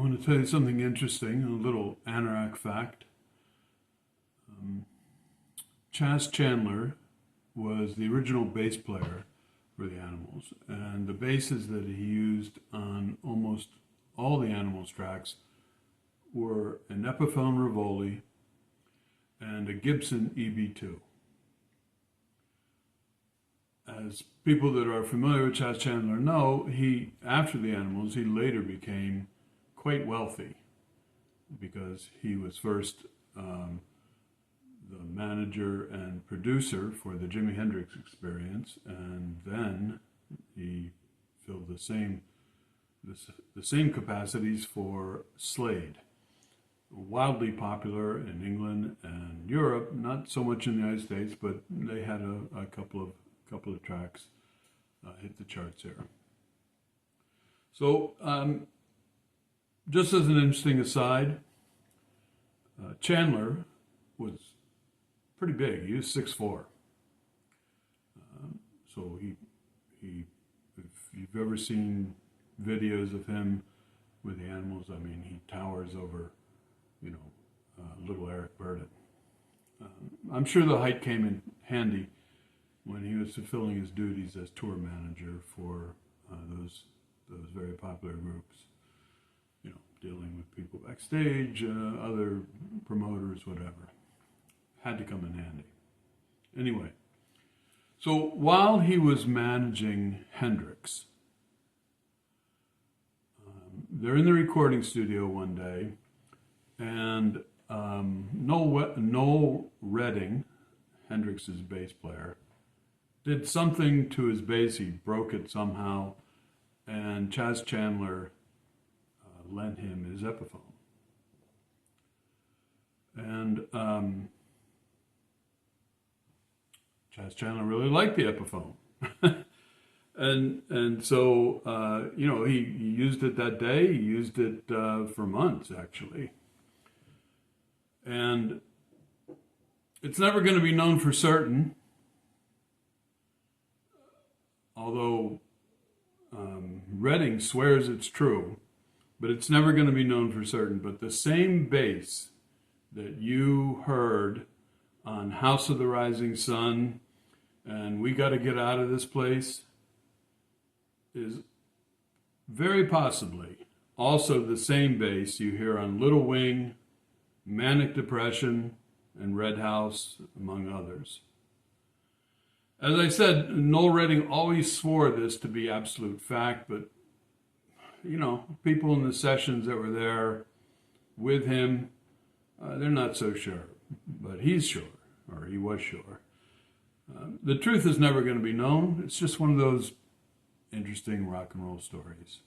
want to tell you something interesting, a little anorak fact. Chandler was the original bass player for the Animals, and the basses that he used on almost all the Animals tracks were an Epiphone Rivoli and a Gibson EB2. As people that are familiar with Chandler know, after the Animals, he later became quite wealthy because he was first the manager and producer for the Jimi Hendrix Experience, and then he filled the same capacities for Slade. Wildly popular in England and Europe, not so much in the United States, but they had a couple of tracks hit the charts here. So, just as an interesting aside, Chandler was pretty big. He was 6'4". So he, if you've ever seen videos of him with the Animals, I mean, he towers over, little Eric Burdett. I'm sure the height came in handy when he was fulfilling his duties as tour manager for those very popular groups, dealing with people backstage, other promoters, whatever. Had to come in handy. Anyway, so while he was managing Hendrix, they're in the recording studio one day, and Noel Redding, Hendrix's bass player, did something to his bass. He broke it somehow, and Chaz Chandler lent him his Epiphone. And Chaz Chandler really liked the Epiphone. and so, he used it that day. He used it for months, actually. And it's never going to be known for certain, although Redding swears it's true, but it's never going to be known for certain. But the same bass that you heard on House of the Rising Sun and We Gotta Get Out of This Place is very possibly also the same bass you hear on Little Wing, Manic Depression, and Red House, among others. As I said, Noel Redding always swore this to be absolute fact, but, people in the sessions that were there with him, they're not so sure. But he's sure, or he was sure. The truth is never going to be known. It's just one of those interesting rock and roll stories.